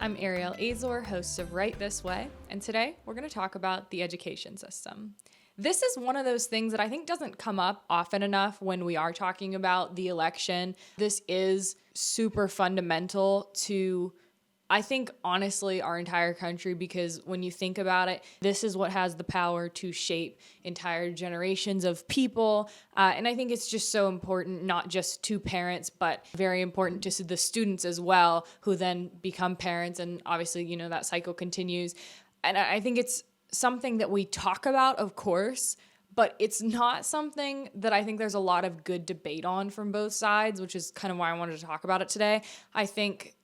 I'm Ariel Azor, host of Right This Way, and today we're going to talk about the education system. This is one of those things that I think doesn't come up often enough when we are talking about the election. This is super fundamental to, I think, honestly, our entire country, because when you think about it, this is what has the power to shape entire generations of people. And I think it's just so important, not just to parents, but very important to the students as well, who then become parents. And obviously, that cycle continues. And I think it's something that we talk about, of course, but it's not something that I think there's a lot of good debate on from both sides, which is kind of why I wanted to talk about it today. I think,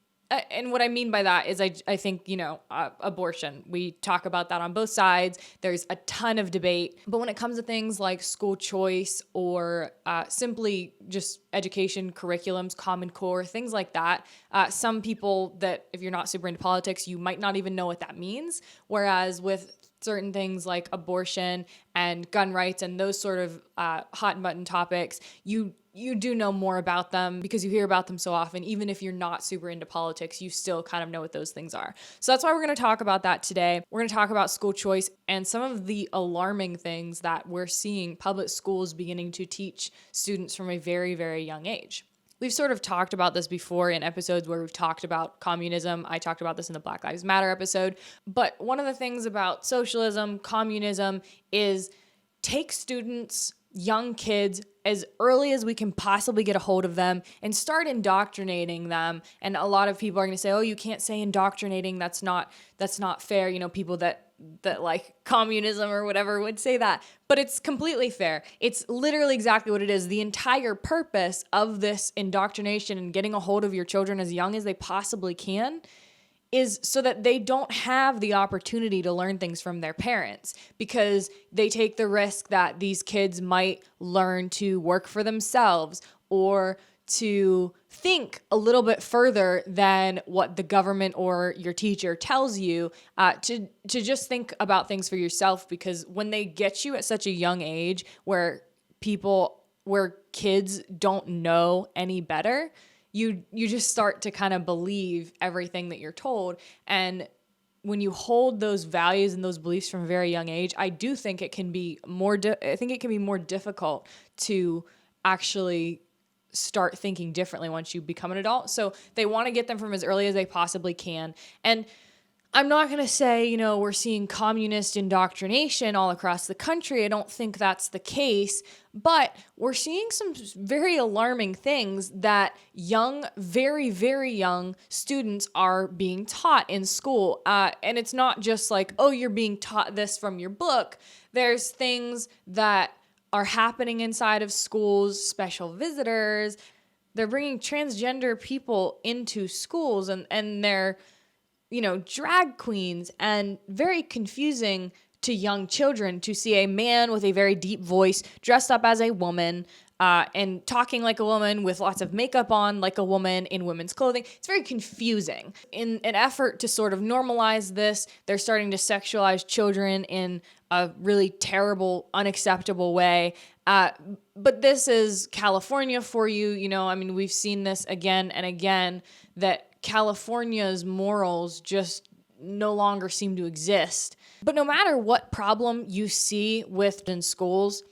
and what I mean by that is I think, abortion, we talk about that on both sides. There's a ton of debate. But when it comes to things like school choice or simply just education, curriculums, Common Core, things like that, some people that, if you're not super into politics, you might not even know what that means. Whereas with certain things like abortion and gun rights and those sort of hot button topics, you do know more about them because you hear about them so often. Even if you're not super into politics, you still kind of know what those things are. So that's why we're going to talk about that today. We're going to talk about school choice and some of the alarming things that we're seeing public schools beginning to teach students from a very, very young age. We've sort of talked about this before in episodes where we've talked about communism. I talked about this in the Black Lives Matter episode. But one of the things about socialism, communism, is take students, young kids, as early as we can possibly get a hold of them and start indoctrinating them. And a lot of people are going to say, oh, you can't say indoctrinating. That's not fair. People that like communism or whatever would say that, but it's completely fair. It's literally exactly what it is. The entire purpose of this indoctrination and getting a hold of your children as young as they possibly can is so that they don't have the opportunity to learn things from their parents, because they take the risk that these kids might learn to work for themselves or to think a little bit further than what the government or your teacher tells you, to just think about things for yourself. Because when they get you at such a young age where kids don't know any better, you just start to kind of believe everything that you're told. And when you hold those values and those beliefs from a very young age, I do think it can be more difficult to actually start thinking differently once you become an adult. So they want to get them from as early as they possibly can. And I'm not going to say, we're seeing communist indoctrination all across the country. I don't think that's the case, but we're seeing some very alarming things that young, very, very young students are being taught in school. And it's not just like, oh, you're being taught this from your book. There's things that are happening inside of schools, special visitors. They're bringing transgender people into schools and they're, drag queens, and very confusing to young children to see a man with a very deep voice dressed up as a woman and talking like a woman with lots of makeup on like a woman in women's clothing. It's very confusing. In an effort to sort of normalize this, they're starting to sexualize children in a really terrible, unacceptable way. But this is California for you. We've seen this again and again, that California's morals just no longer seem to exist. But no matter what problem you see within schools,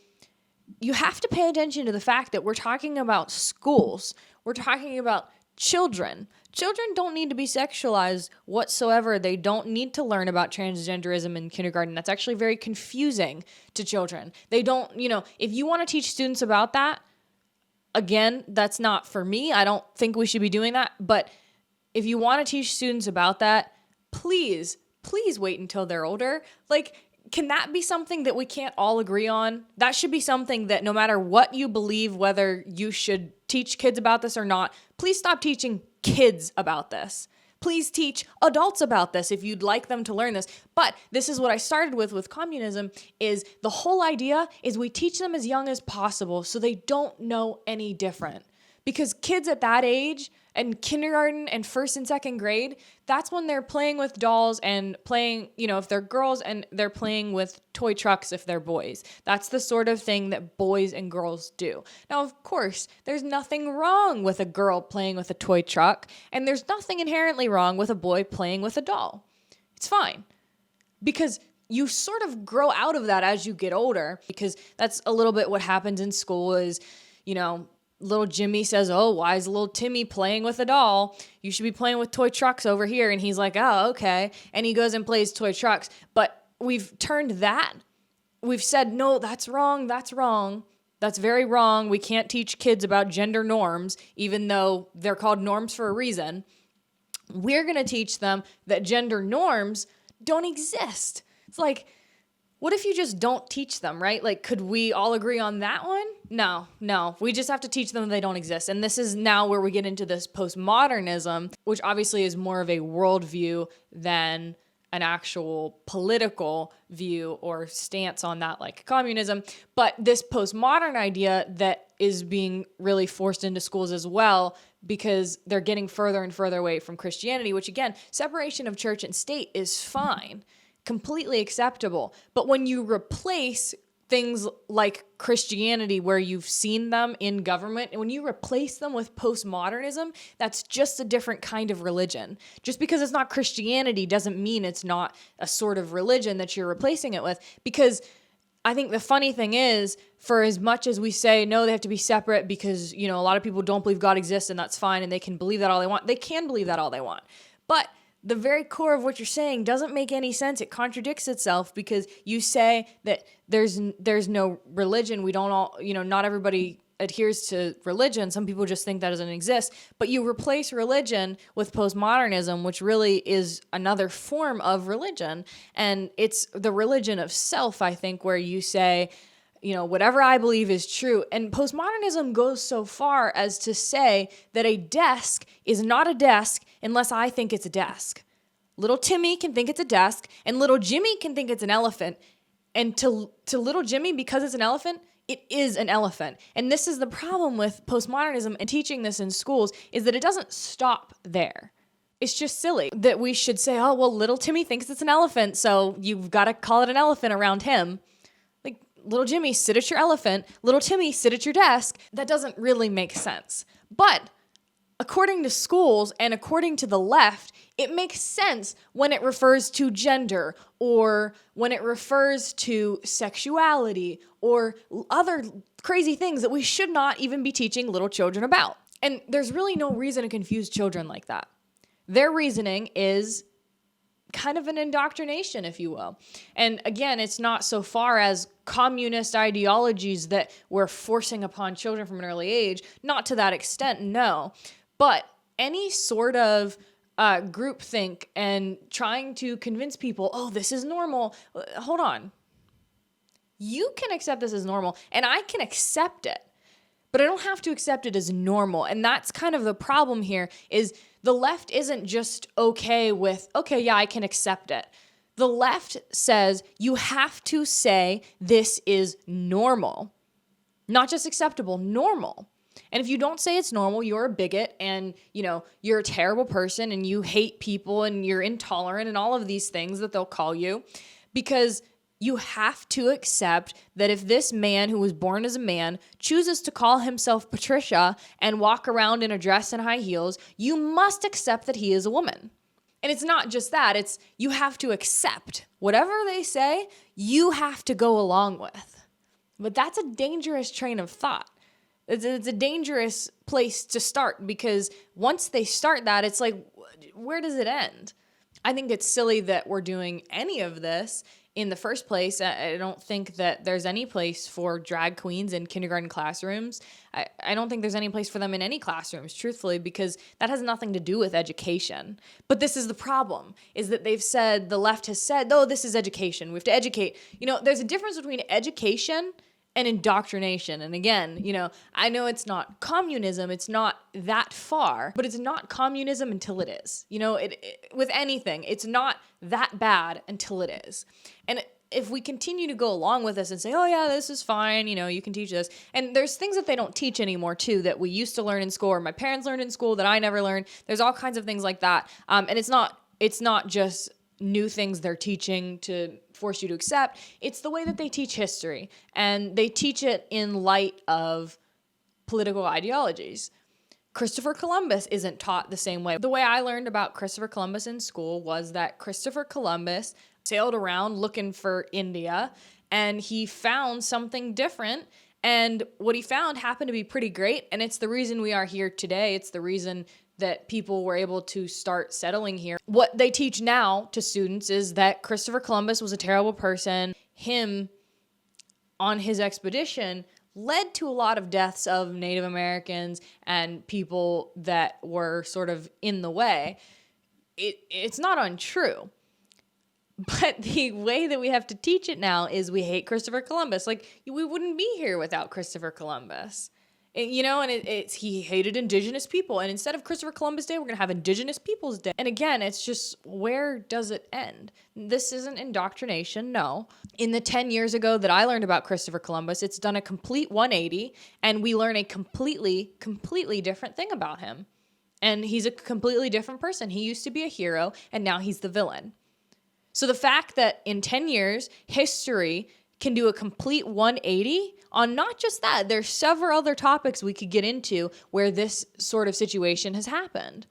you have to pay attention to the fact that we're talking about schools. We're talking about children. Children don't need to be sexualized whatsoever. They don't need to learn about transgenderism in kindergarten. That's actually very confusing to children. They don't, if you want to teach students about that, again, that's not for me. I don't think we should be doing that. But if you want to teach students about that, please wait until they're older. Can that be something that we can't all agree on? That should be something that no matter what you believe, whether you should teach kids about this or not, please stop teaching kids about this. Please teach adults about this if you'd like them to learn this. But this is what I started with communism, is the whole idea is we teach them as young as possible so they don't know any different. Because kids at that age and kindergarten and first and second grade, that's when they're playing with dolls and playing, if they're girls, and they're playing with toy trucks if they're boys. That's the sort of thing that boys and girls do. Now, of course, there's nothing wrong with a girl playing with a toy truck, and there's nothing inherently wrong with a boy playing with a doll. It's fine. Because you sort of grow out of that as you get older, because that's a little bit what happens in school is, little Jimmy says, oh, why is little Timmy playing with a doll? You should be playing with toy trucks over here. And he's like, oh, okay. And he goes and plays toy trucks. But we've turned that. We've said, no, that's wrong. That's wrong. That's very wrong. We can't teach kids about gender norms, even though they're called norms for a reason. We're going to teach them that gender norms don't exist. It's like, what if you just don't teach them, right? Like, could we all agree on that one? No. We just have to teach them they don't exist. And this is now where we get into this postmodernism, which obviously is more of a worldview than an actual political view or stance on that, like communism. But this postmodern idea that is being really forced into schools as well, because they're getting further and further away from Christianity, which again, separation of church and state is fine. Completely acceptable. But when you replace things like Christianity, where you've seen them in government, and when you replace them with postmodernism, that's just a different kind of religion. Just because it's not Christianity doesn't mean it's not a sort of religion that you're replacing it with. Because I think the funny thing is, for as much as we say, no, they have to be separate because, a lot of people don't believe God exists, and that's fine, and they can believe that all they want. They can believe that all they want. But the very core of what you're saying doesn't make any sense. It contradicts itself, because you say that there's no religion. We don't all, not everybody adheres to religion. Some people just think that doesn't exist. But you replace religion with postmodernism, which really is another form of religion. And it's the religion of self, I think, where you say, whatever I believe is true. And postmodernism goes so far as to say that a desk is not a desk unless I think it's a desk. Little Timmy can think it's a desk, and little Jimmy can think it's an elephant. And to little Jimmy, because it's an elephant, it is an elephant. And this is the problem with postmodernism and teaching this in schools, is that it doesn't stop there. It's just silly that we should say, oh, well, little Timmy thinks it's an elephant, so you've got to call it an elephant around him. Little Jimmy, sit at your elephant. Little Timmy, sit at your desk. That doesn't really make sense. But according to schools and according to the left, it makes sense when it refers to gender, or when it refers to sexuality, or other crazy things that we should not even be teaching little children about. And there's really no reason to confuse children like that. Their reasoning is kind of an indoctrination, if you will. And again, it's not so far as communist ideologies that we're forcing upon children from an early age. Not to that extent, no. But any sort of groupthink and trying to convince people, oh, this is normal. Hold on. You can accept this as normal, and I can accept it. But I don't have to accept it as normal. And that's kind of the problem here, is the left isn't just okay with, okay, yeah, I can accept it. The left says you have to say this is normal. Not just acceptable, normal. And if you don't say it's normal, you're a bigot, and, you're a terrible person, and you hate people, and you're intolerant, and all of these things that they'll call you, because you have to accept that if this man who was born as a man chooses to call himself Patricia and walk around in a dress and high heels, you must accept that he is a woman. And it's not just that, it's you have to accept whatever they say, you have to go along with. But that's a dangerous train of thought. It's a dangerous place to start, because once they start that, it's like, where does it end? I think it's silly that we're doing any of this in the first place. I don't think that there's any place for drag queens in kindergarten classrooms. I don't think there's any place for them in any classrooms, truthfully, because that has nothing to do with education. But this is the problem, is that the left has said, oh, this is education. We have to educate. There's a difference between education and indoctrination. And again, I know it's not communism, it's not that far, but it's not communism until it is. With anything, it's not that bad until it is. And if we continue to go along with this and say, oh yeah, this is fine, you can teach this. And there's things that they don't teach anymore too, that we used to learn in school or my parents learned in school that I never learned. There's all kinds of things like that. And it's not just new things they're teaching to force you to accept. It's the way that they teach history, and they teach it in light of political ideologies. Christopher Columbus isn't taught the same way. The way I learned about Christopher Columbus in school was that Christopher Columbus sailed around looking for India, and he found something different. And what he found happened to be pretty great. And it's the reason we are here today. It's the reason that people were able to start settling here. What they teach now to students is that Christopher Columbus was a terrible person. Him on his expedition led to a lot of deaths of Native Americans and people that were sort of in the way. It's not untrue. But the way that we have to teach it now is we hate Christopher Columbus. Like, we wouldn't be here without Christopher Columbus. And he hated indigenous people. And instead of Christopher Columbus Day, we're going to have Indigenous Peoples Day. And again, it's just, where does it end? This isn't indoctrination, no. In the 10 years ago that I learned about Christopher Columbus, it's done a complete 180, and we learn a completely different thing about him. And he's a completely different person. He used to be a hero, and now he's the villain. So the fact that in 10 years, history can do a complete 180 on not just that, there's several other topics we could get into where this sort of situation has happened.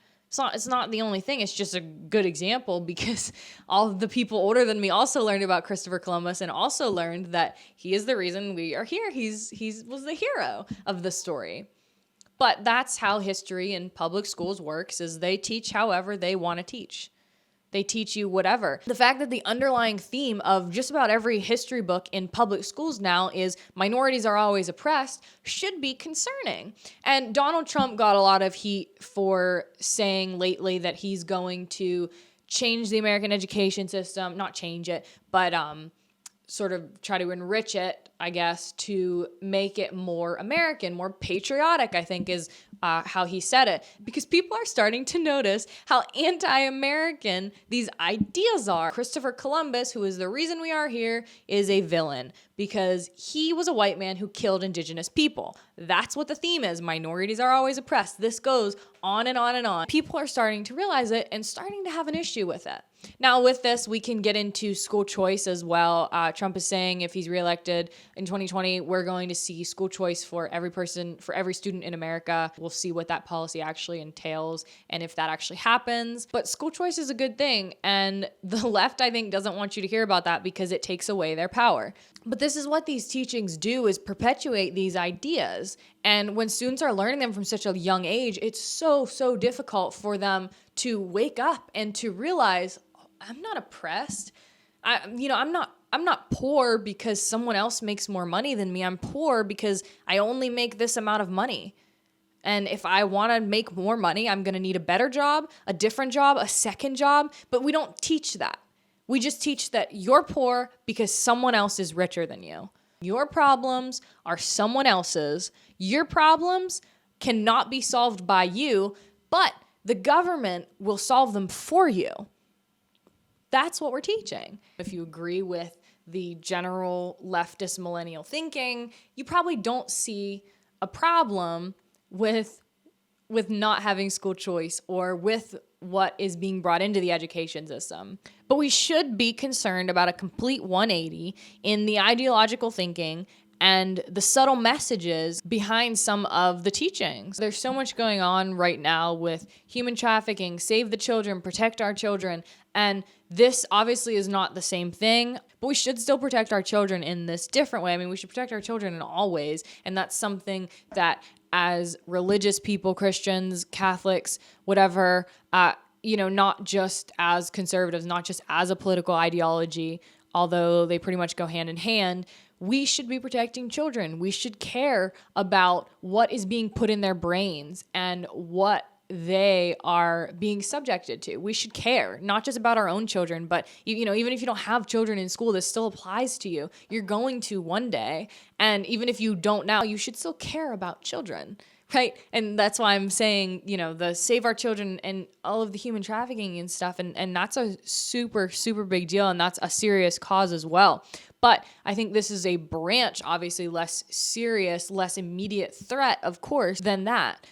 It's not the only thing. It's just a good example because all of the people older than me also learned about Christopher Columbus and also learned that he is the reason we are here. He was the hero of the story. But that's how history in public schools works, is they teach however they want to teach. They teach you whatever. The fact that the underlying theme of just about every history book in public schools now is minorities are always oppressed should be concerning. And Donald Trump got a lot of heat for saying lately that he's going to change the American education system, not change it, but sort of try to enrich it, I guess, to make it more American, more patriotic, I think is how he said it. Because people are starting to notice how anti-American these ideas are. Christopher Columbus, who is the reason we are here, is a villain because he was a white man who killed indigenous people. That's what the theme is. Minorities are always oppressed. This goes on and on and on. People are starting to realize it and starting to have an issue with it. Now, with this, we can get into school choice as well. Trump is saying if he's reelected in 2020, we're going to see school choice for every person, for every student in America. We'll see what that policy actually entails and if that actually happens. But school choice is a good thing. And the left, I think, doesn't want you to hear about that because it takes away their power. But this is what these teachings do, is perpetuate these ideas. And when students are learning them from such a young age, it's so difficult for them to wake up and to realize, I'm not oppressed. I'm not poor because someone else makes more money than me. I'm poor because I only make this amount of money. And if I want to make more money, I'm going to need a better job, a different job, a second job. But we don't teach that. We just teach that you're poor because someone else is richer than you. Your problems are someone else's. Your problems cannot be solved by you, but the government will solve them for you. That's what we're teaching. If you agree with the general leftist millennial thinking, you probably don't see a problem with not having school choice or with what is being brought into the education system. But we should be concerned about a complete 180 in the ideological thinking and the subtle messages behind some of the teachings. There's so much going on right now with human trafficking, save the children, protect our children, and this obviously is not the same thing, but we should still protect our children in this different way. I mean, we should protect our children in all ways, and that's something that as religious people, Christians, Catholics, whatever, not just as conservatives, not just as a political ideology, although they pretty much go hand in hand, we should be protecting children. We should care about what is being put in their brains and what they are being subjected to. We should care, not just about our own children, but even if you don't have children in school, this still applies to you. You're going to one day, and even if you don't now, you should still care about children. right? And that's why I'm saying, the Save Our Children and all of the human trafficking and stuff. And that's a super, super big deal. And that's a serious cause as well. But I think this is a branch, obviously less serious, less immediate threat, of course, than that.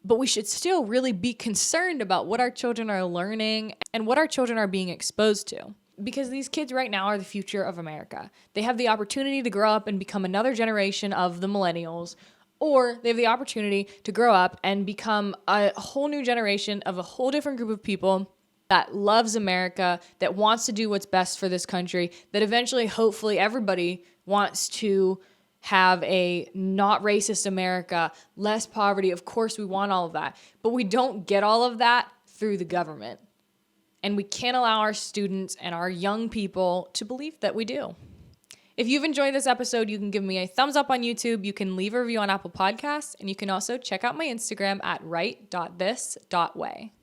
But we should still really be concerned about what our children are learning and what our children are being exposed to. Because these kids right now are the future of America. They have the opportunity to grow up and become another generation of the millennials, or they have the opportunity to grow up and become a whole new generation of a whole different group of people that loves America, that wants to do what's best for this country, that eventually, hopefully, everybody wants to have a not racist America, less poverty. Of course, we want all of that, but we don't get all of that through the government. And we can't allow our students and our young people to believe that we do. If you've enjoyed this episode, you can give me a thumbs up on YouTube. You can leave a review on Apple Podcasts, and you can also check out my Instagram at right.this.way.